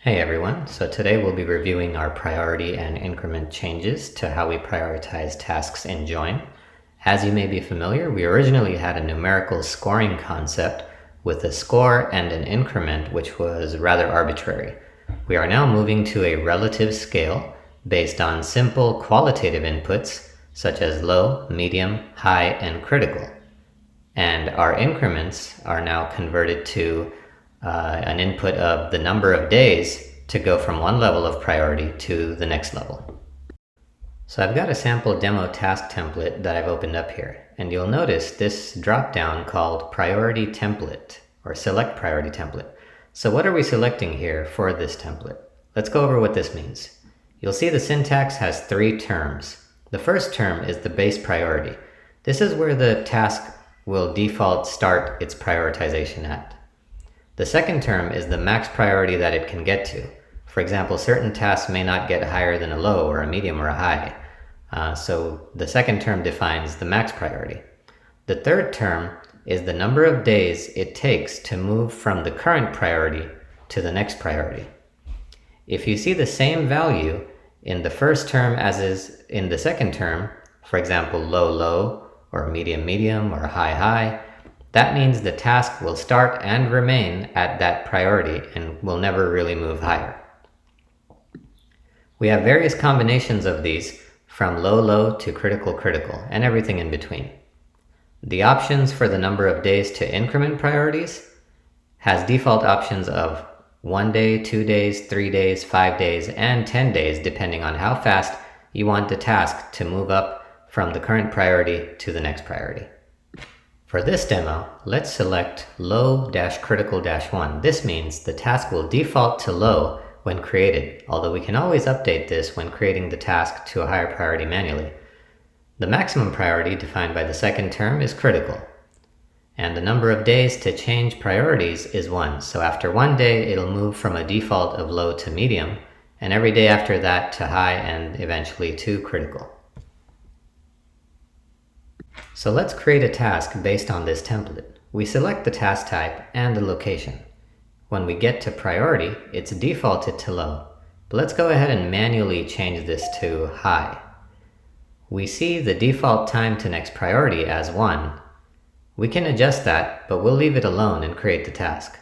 Hey everyone, so today we'll be reviewing our priority and increment changes to how we prioritize tasks in JOYN. As you may be familiar, we originally had a numerical scoring concept with a score and an increment which was rather arbitrary. We are now moving to a relative scale based on simple qualitative inputs such as low, medium, high, and critical. And our increments are now converted to an input of the number of days to go from one level of priority to the next level. So I've got a sample demo task template that I've opened up here, and you'll notice this drop down called Priority Template or Select Priority Template. So what are we selecting here for this template? Let's go over what this means. You'll see the syntax has three terms. The first term is the base priority. This is where the task will default start its prioritization at. The second term is the max priority that it can get to. For example, certain tasks may not get higher than a low or a medium or a high. So the second term defines the max priority. The third term is the number of days it takes to move from the current priority to the next priority. If you see the same value in the first term as is in the second term, for example, low, low, or medium, medium, or high, high, that means the task will start and remain at that priority and will never really move higher. We have various combinations of these from low, low to critical, critical, and everything in between. The options for the number of days to increment priorities has default options of 1 day, 2 days, 3 days, 5 days, and 10 days depending on how fast you want the task to move up from the current priority to the next priority. For this demo, let's select low-critical-1. This means the task will default to low when created, although we can always update this when creating the task to a higher priority manually. The maximum priority defined by the second term is critical, and the number of days to change priorities is 1. So after 1 day, it'll move from a default of low to medium, and every day after that to high and eventually to critical. So let's create a task based on this template. We select the task type and the location. When we get to priority, it's defaulted to low. But let's go ahead and manually change this to high. We see the default time to next priority as 1. We can adjust that, but we'll leave it alone and create the task.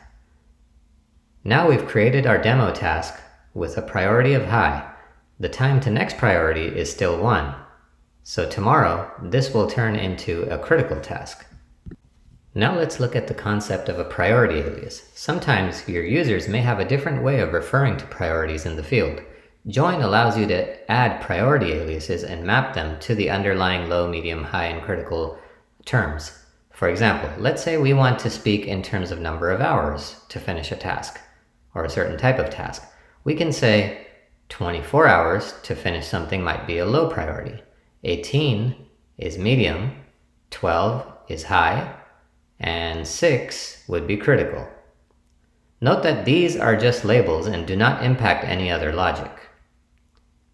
Now we've created our demo task with a priority of high. The time to next priority is still 1. So tomorrow, this will turn into a critical task. Now let's look at the concept of a priority alias. Sometimes your users may have a different way of referring to priorities in the field. JOYN allows you to add priority aliases and map them to the underlying low, medium, high, and critical terms. For example, let's say we want to speak in terms of number of hours to finish a task, or a certain type of task. We can say 24 hours to finish something might be a low priority. 18 is medium, 12 is high, and 6 would be critical. Note that these are just labels and do not impact any other logic.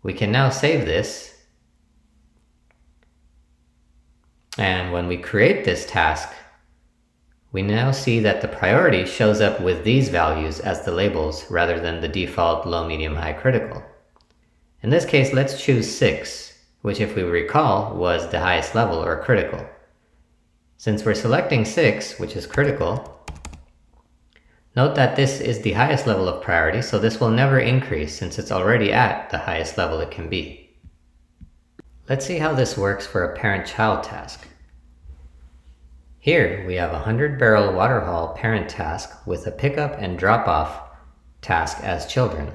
We can now save this, and when we create this task, we now see that the priority shows up with these values as the labels rather than the default low, medium, high, critical. In this case, let's choose 6. Which, if we recall, was the highest level or critical. Since we're selecting 6, which is critical, note that this is the highest level of priority, so this will never increase since it's already at the highest level it can be. Let's see how this works for a parent-child task. Here we have a 100-barrel water haul parent task with a pickup and drop-off task as children.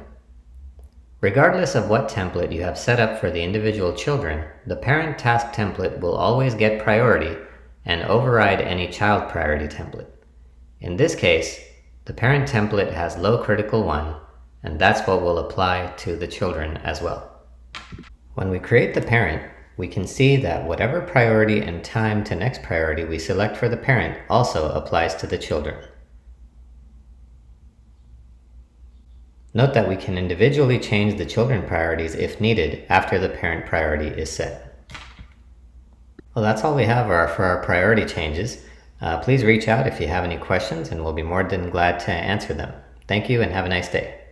Regardless of what template you have set up for the individual children, the parent task template will always get priority and override any child priority template. In this case, the parent template has low critical 1, and that's what will apply to the children as well. When we create the parent, we can see that whatever priority and time to next priority we select for the parent also applies to the children. Note that we can individually change the children priorities if needed after the parent priority is set. Well, that's all we have for our priority changes. Please reach out if you have any questions and we'll be more than glad to answer them. Thank you and have a nice day.